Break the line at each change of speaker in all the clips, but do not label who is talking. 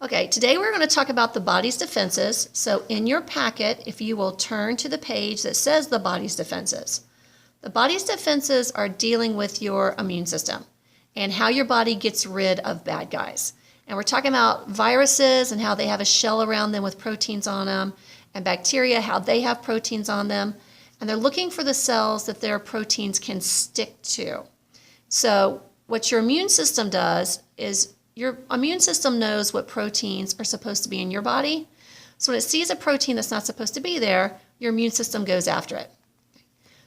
Okay, today we're going to talk about the body's defenses. So in your packet, if you will turn to the page that says the body's defenses. The body's defenses are dealing with your immune system and how your body gets rid of bad guys. And we're talking about viruses and how they have a shell around them with proteins on them, and bacteria, how they have proteins on them. And they're looking for the cells that their proteins can stick to. So what your immune system does is your immune system knows what proteins are supposed to be in your body. So when it sees a protein that's not supposed to be there, your immune system goes after it.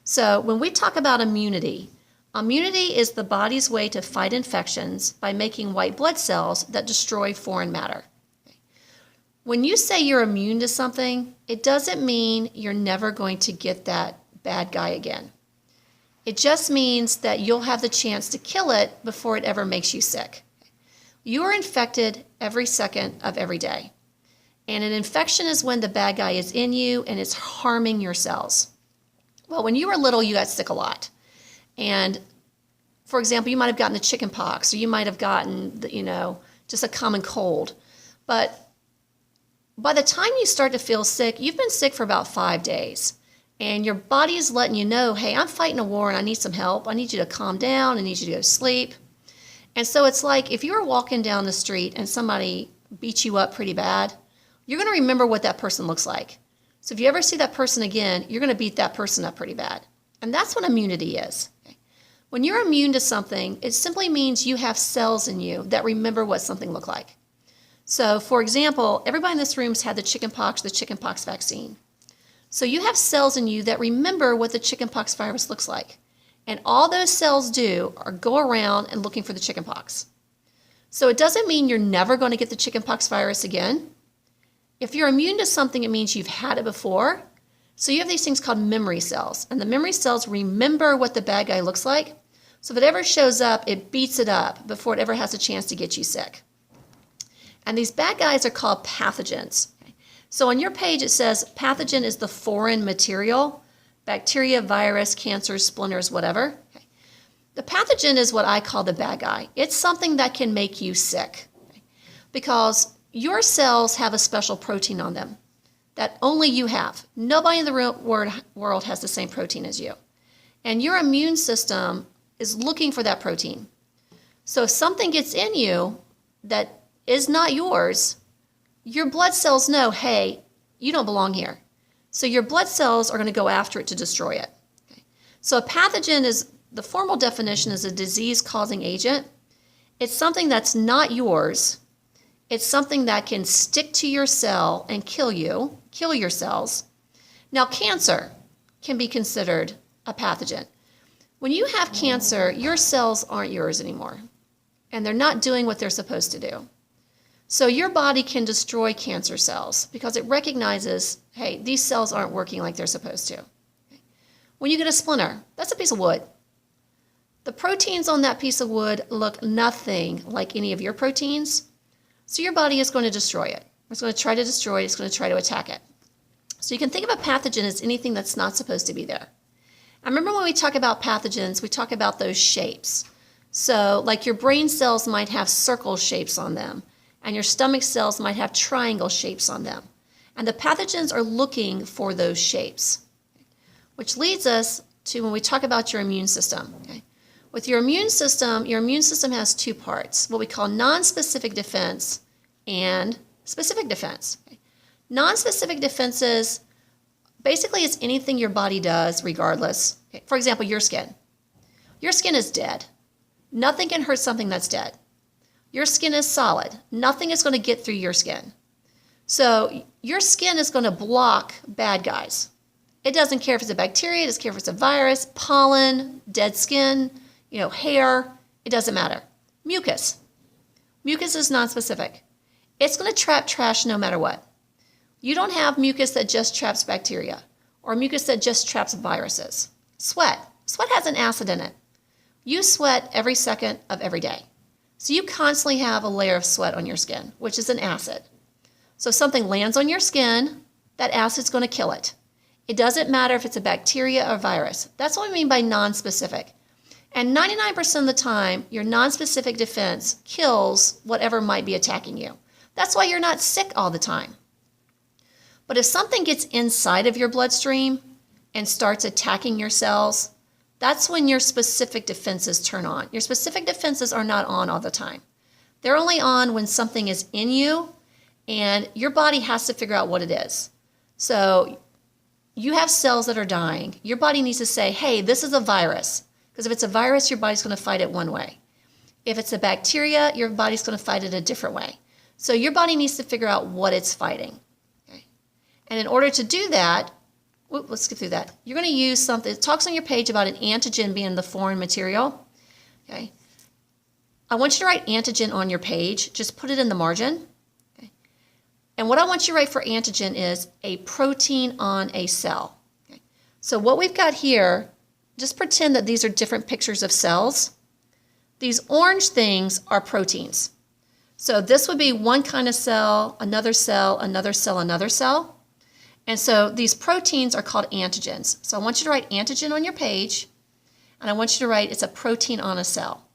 So when we talk about immunity, immunity is the body's way to fight infections by making white blood cells that destroy foreign matter. When you say you're immune to something, it doesn't mean you're never going to get that bad guy again. It just means that you'll have the chance to kill it before it ever makes you sick. You are infected every second of every day. And an infection is when the bad guy is in you and it's harming your cells. Well, when you were little, you got sick a lot. And for example, you might have gotten the chicken pox, or you might have gotten, just a common cold. But by the time you start to feel sick, you've been sick for about 5 days. And your body is letting you know, hey, I'm fighting a war and I need some help. I need you to calm down. I need you to go to sleep. And so it's like if you were walking down the street and somebody beat you up pretty bad, you're going to remember what that person looks like. So if you ever see that person again, you're going to beat that person up pretty bad. And that's what immunity is. When you're immune to something, it simply means you have cells in you that remember what something looked like. So for example, everybody in this room's had the chickenpox vaccine. So you have cells in you that remember what the chickenpox virus looks like. And all those cells do are go around and looking for the chickenpox. So it doesn't mean you're never going to get the chickenpox virus again. If you're immune to something, it means you've had it before. So you have these things called memory cells. And the memory cells remember what the bad guy looks like. So if it ever shows up, it beats it up before it ever has a chance to get you sick. And these bad guys are called pathogens. So on your page, it says pathogen is the foreign material. Bacteria, virus, cancer, splinters, whatever. Okay. The pathogen is what I call the bad guy. It's something that can make you sick, because your cells have a special protein on them that only you have. Nobody in the world has the same protein as you. And your immune system is looking for that protein. So if something gets in you that is not yours, your blood cells know, hey, you don't belong here. So your blood cells are going to go after it to destroy it. Okay. So a pathogen is, the formal definition is a disease-causing agent. It's something that's not yours. It's something that can stick to your cell and kill your cells. Now, cancer can be considered a pathogen. When you have cancer, your cells aren't yours anymore, and they're not doing what they're supposed to do. So your body can destroy cancer cells because it recognizes, hey, these cells aren't working like they're supposed to. When you get a splinter, that's a piece of wood. The proteins on that piece of wood look nothing like any of your proteins, so your body is going to destroy it. It's going to try to destroy it. It's going to try to attack it. So you can think of a pathogen as anything that's not supposed to be there. I remember when we talk about pathogens, we talk about those shapes. So like your brain cells might have circle shapes on them, and your stomach cells might have triangle shapes on them. And the pathogens are looking for those shapes, which leads us to when we talk about your immune system. Okay? With your immune system has two parts, what we call non-specific defense and specific defense. Okay? Non-specific defenses basically is anything your body does regardless. Okay? For example, your skin. Your skin is dead. Nothing can hurt something that's dead. Your skin is solid. Nothing is going to get through your skin. So your skin is going to block bad guys. It doesn't care if it's a bacteria, it doesn't care if it's a virus, pollen, dead skin, hair, it doesn't matter. Mucus. Mucus is nonspecific. It's going to trap trash no matter what. You don't have mucus that just traps bacteria or mucus that just traps viruses. Sweat. Sweat has an acid in it. You sweat every second of every day. So you constantly have a layer of sweat on your skin, which is an acid. So if something lands on your skin, that acid's going to kill it. It doesn't matter if it's a bacteria or virus. That's what we mean by nonspecific. And 99% of the time, your nonspecific defense kills whatever might be attacking you. That's why you're not sick all the time. But if something gets inside of your bloodstream and starts attacking your cells, that's when your specific defenses turn on. Your specific defenses are not on all the time. They're only on when something is in you and your body has to figure out what it is. So you have cells that are dying. Your body needs to say, hey, this is a virus. Because if it's a virus, your body's going to fight it one way. If it's a bacteria, your body's going to fight it a different way. So your body needs to figure out what it's fighting. Okay? And in order to do that, let's skip through that. You're going to use something. It talks on your page about an antigen being the foreign material. Okay? I want you to write antigen on your page. Just put it in the margin. Okay? And what I want you to write for antigen is a protein on a cell. Okay? So what we've got here, just pretend that these are different pictures of cells. These orange things are proteins. So this would be one kind of cell, another cell, another cell, another cell. And so these proteins are called antigens. So I want you to write antigen on your page, and I want you to write it's a protein on a cell.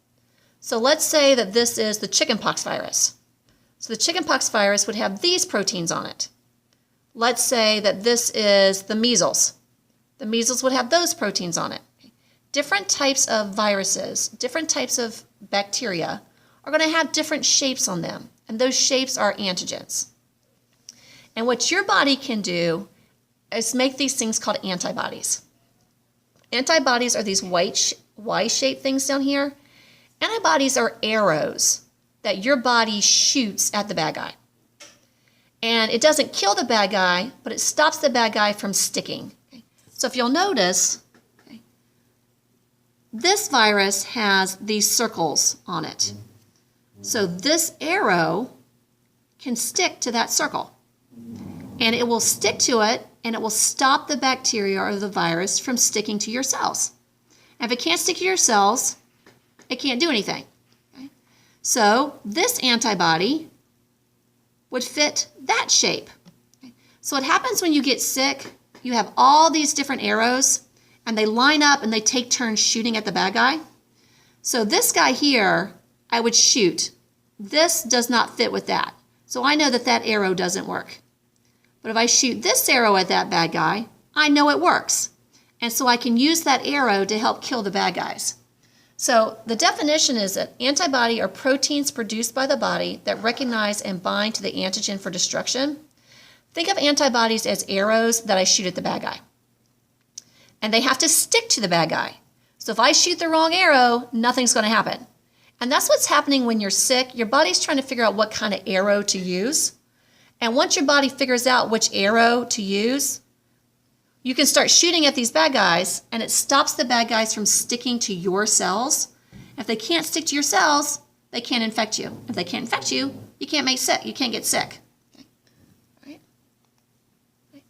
So let's say that this is the chickenpox virus. So the chickenpox virus would have these proteins on it. Let's say that this is the measles. The measles would have those proteins on it. Different types of viruses, different types of bacteria are going to have different shapes on them, and those shapes are antigens. And what your body can do is make these things called antibodies. Antibodies are these white Y-shaped things down here. Antibodies are arrows that your body shoots at the bad guy. And it doesn't kill the bad guy, but it stops the bad guy from sticking. Okay? So if you'll notice, this virus has these circles on it. So this arrow can stick to that circle. And it will stick to it, and it will stop the bacteria or the virus from sticking to your cells. And if it can't stick to your cells, it can't do anything. Okay? So this antibody would fit that shape. Okay? So what happens when you get sick, you have all these different arrows, and they line up and they take turns shooting at the bad guy. So this guy here, I would shoot. This does not fit with that. So I know that that arrow doesn't work. But if I shoot this arrow at that bad guy, I know it works. And so I can use that arrow to help kill the bad guys. So the definition is that antibody are proteins produced by the body that recognize and bind to the antigen for destruction. Think of antibodies as arrows that I shoot at the bad guy. And they have to stick to the bad guy. So if I shoot the wrong arrow, nothing's going to happen. And that's what's happening when you're sick. Your body's trying to figure out what kind of arrow to use. And once your body figures out which arrow to use, you can start shooting at these bad guys, and it stops the bad guys from sticking to your cells. If they can't stick to your cells, they can't infect you. If they can't infect you, you can't get sick. Okay. All right. Okay.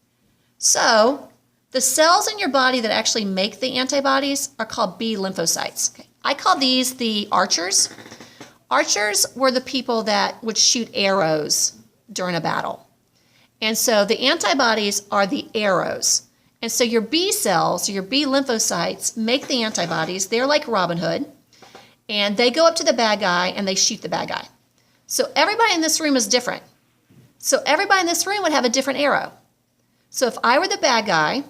So the cells in your body that actually make the antibodies are called B lymphocytes. Okay. I call these the archers. Archers were the people that would shoot arrows during a battle. And so the antibodies are the arrows. And so your B cells, your B lymphocytes, make the antibodies. They're like Robin Hood. And they go up to the bad guy and they shoot the bad guy. So everybody in this room is different. So everybody in this room would have a different arrow. So if I were the bad guy,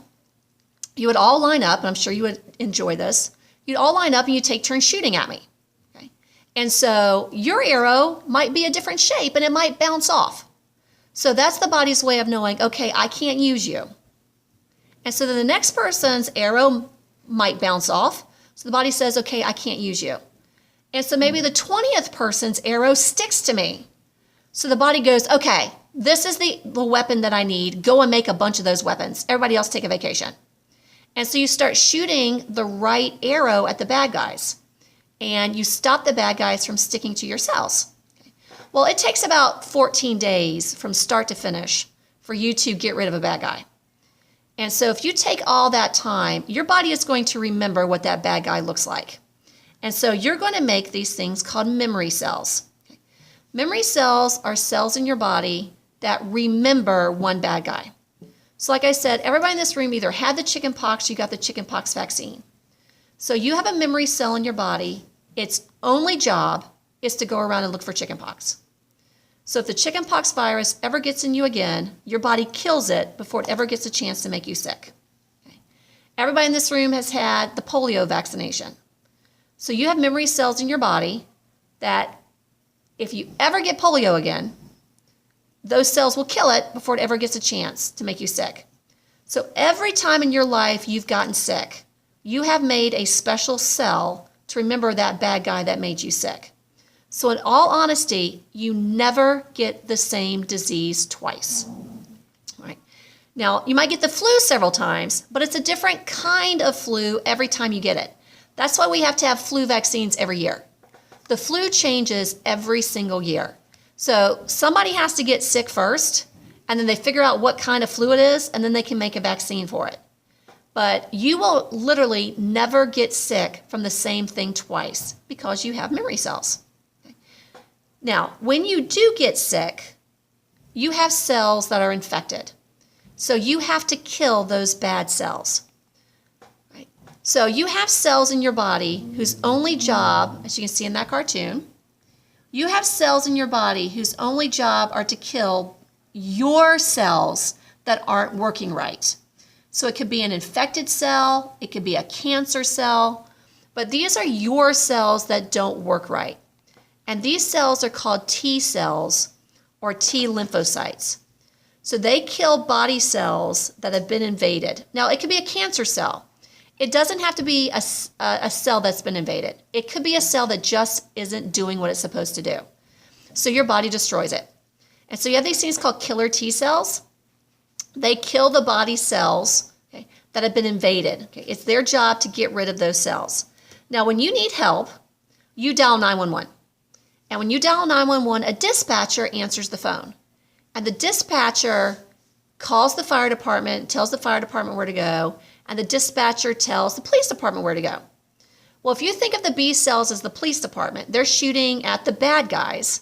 you would all line up, and I'm sure you would enjoy this. You'd all line up and you'd take turns shooting at me. Okay? And so your arrow might be a different shape and it might bounce off. So that's the body's way of knowing, okay, I can't use you. And so then the next person's arrow might bounce off. So the body says, okay, I can't use you. And so maybe the 20th person's arrow sticks to me. So the body goes, okay, this is the weapon that I need. Go and make a bunch of those weapons. Everybody else take a vacation. And so you start shooting the right arrow at the bad guys. And you stop the bad guys from sticking to your cells. Okay. Well, it takes about 14 days from start to finish for you to get rid of a bad guy. And so if you take all that time, your body is going to remember what that bad guy looks like. And so you're going to make these things called memory cells. Okay. Memory cells are cells in your body that remember one bad guy. So like I said, everybody in this room either had the chickenpox or you got the chickenpox vaccine. So you have a memory cell in your body. Its only job is to go around and look for chickenpox. So if the chickenpox virus ever gets in you again, your body kills it before it ever gets a chance to make you sick. Okay. Everybody in this room has had the polio vaccination. So you have memory cells in your body that if you ever get polio again, those cells will kill it before it ever gets a chance to make you sick. So every time in your life you've gotten sick, you have made a special cell to remember that bad guy that made you sick. So in all honesty, you never get the same disease twice. All right. Now, you might get the flu several times, but it's a different kind of flu every time you get it. That's why we have to have flu vaccines every year. The flu changes every single year. So somebody has to get sick first, and then they figure out what kind of flu it is, and then they can make a vaccine for it. But you will literally never get sick from the same thing twice because you have memory cells. Okay. Now, when you do get sick, you have cells that are infected. So you have to kill those bad cells. Right? So you have cells in your body whose only job, as you can see in that cartoon, you have cells in your body whose only job are to kill your cells that aren't working right. So it could be an infected cell, it could be a cancer cell, but these are your cells that don't work right. And these cells are called T cells or T lymphocytes. So they kill body cells that have been invaded. Now, it could be a cancer cell. It doesn't have to be a cell that's been invaded. It could be a cell that just isn't doing what it's supposed to do. So your body destroys it. And so you have these things called killer T cells. They kill the body cells, okay, that have been invaded. Okay. It's their job to get rid of those cells. Now, when you need help, you dial 911. And when you dial 911, a dispatcher answers the phone. And the dispatcher calls the fire department, tells the fire department where to go, and the dispatcher tells the police department where to go. Well, if you think of the B cells as the police department, they're shooting at the bad guys.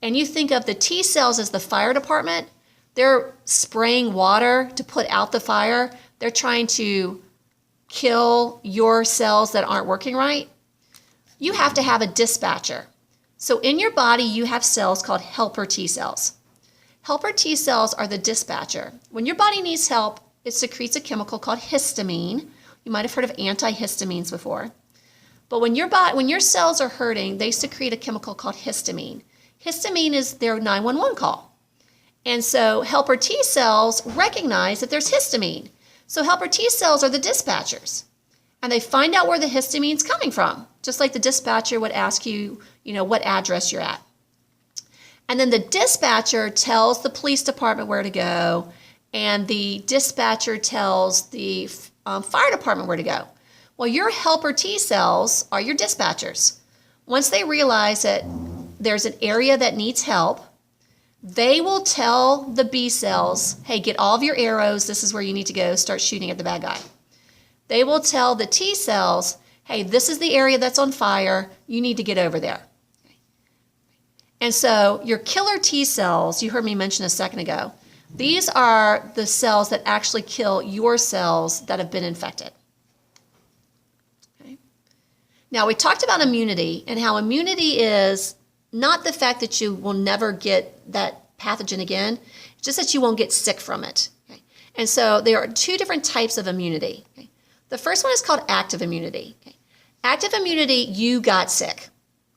And you think of the T cells as the fire department, they're spraying water to put out the fire. They're trying to kill your cells that aren't working right. You have to have a dispatcher. So in your body, you have cells called helper T cells. Helper T cells are the dispatcher. When your body needs help, it secretes a chemical called histamine. You might have heard of antihistamines before. But when your cells are hurting, they secrete a chemical called histamine. Histamine is their 911 call. And so helper T cells recognize that there's histamine. So helper T cells are the dispatchers. And they find out where the histamine's coming from, just like the dispatcher would ask you, what address you're at. And then the dispatcher tells the police department where to go, and the dispatcher tells the fire department where to go. Well, your helper T cells are your dispatchers. Once they realize that there's an area that needs help, they will tell the B cells, hey, get all of your arrows. This is where you need to go. Start shooting at the bad guy. They will tell the T cells, hey, this is the area that's on fire. You need to get over there. And so your killer T cells, you heard me mention a second ago, these are the cells that actually kill your cells that have been infected. Okay. Now, we talked about immunity and how immunity is not the fact that you will never get that pathogen again, it's just that you won't get sick from it. Okay. And so there are two different types of immunity. Okay. The first one is called active immunity. Okay. Active immunity, you got sick.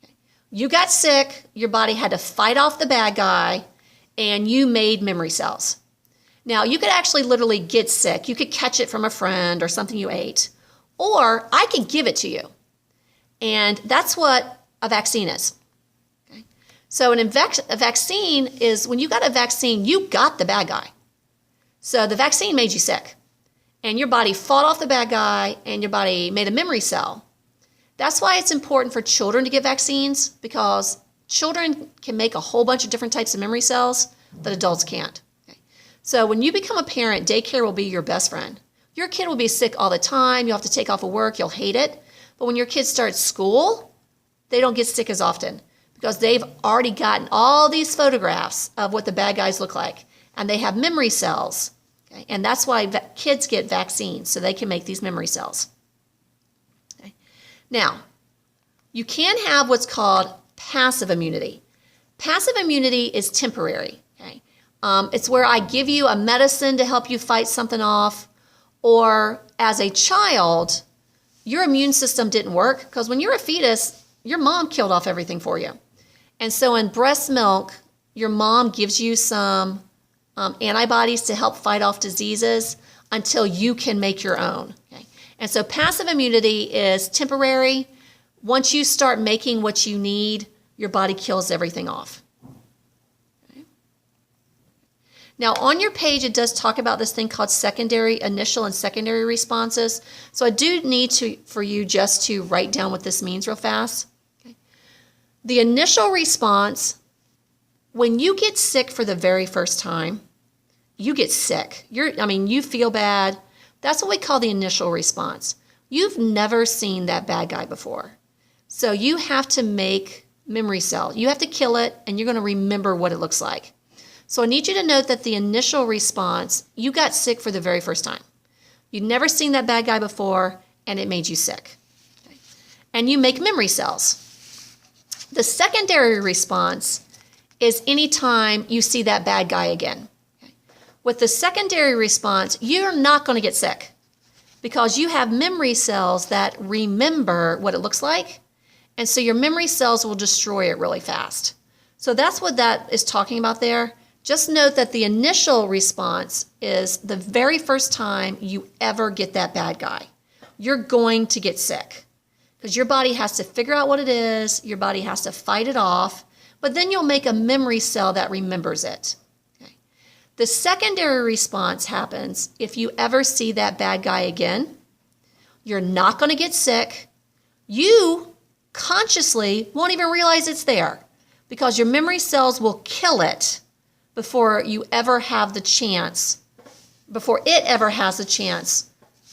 Okay. You got sick, your body had to fight off the bad guy, and you made memory cells. Now, you could actually literally get sick. You could catch it from a friend or something you ate, or I could give it to you. And that's what a vaccine is. Okay? So a vaccine is, when you got a vaccine, you got the bad guy. So the vaccine made you sick. And your body fought off the bad guy, and your body made a memory cell. That's why it's important for children to get vaccines, because children can make a whole bunch of different types of memory cells that adults can't. Okay? So when you become a parent, daycare will be your best friend. Your kid will be sick all the time. You'll have to take off of work. You'll hate it. But when your kids start school, they don't get sick as often because they've already gotten all these photographs of what the bad guys look like. And they have memory cells. Okay? And that's why kids get vaccines, so they can make these memory cells. Okay? Now, you can have what's called passive immunity. Passive immunity is temporary. Okay? It's where I give you a medicine to help you fight something off, or as a child, your immune system didn't work because when you're a fetus, your mom killed off everything for you. And so in breast milk, your mom gives you some antibodies to help fight off diseases until you can make your own. Okay? And so passive immunity is temporary. Once you start making what you need, your body kills everything off. Okay? Now on your page, it does talk about this thing called initial and secondary responses. So I do need for you just to write down what this means real fast. Okay? The initial response, when you get sick for the very first time, you get sick. You feel bad. That's what we call the initial response. You've never seen that bad guy before. So you have to make memory cells. You have to kill it, and you're going to remember what it looks like. So I need you to note that the initial response, you got sick for the very first time. You'd never seen that bad guy before, and it made you sick. Okay? And you make memory cells. The secondary response is anytime you see that bad guy again. With the secondary response, you're not going to get sick because you have memory cells that remember what it looks like, and so your memory cells will destroy it really fast. So that's what that is talking about there. Just note that the initial response is the very first time you ever get that bad guy. You're going to get sick because your body has to figure out what it is, your body has to fight it off, but then you'll make a memory cell that remembers it. The secondary response happens if you ever see that bad guy again. You're not going to get sick. You consciously won't even realize it's there because your memory cells will kill it before it ever has the chance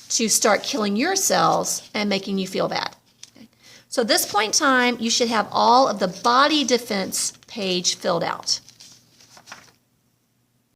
to start killing your cells and making you feel bad. Okay? So at this point in time, you should have all of the body defense page filled out.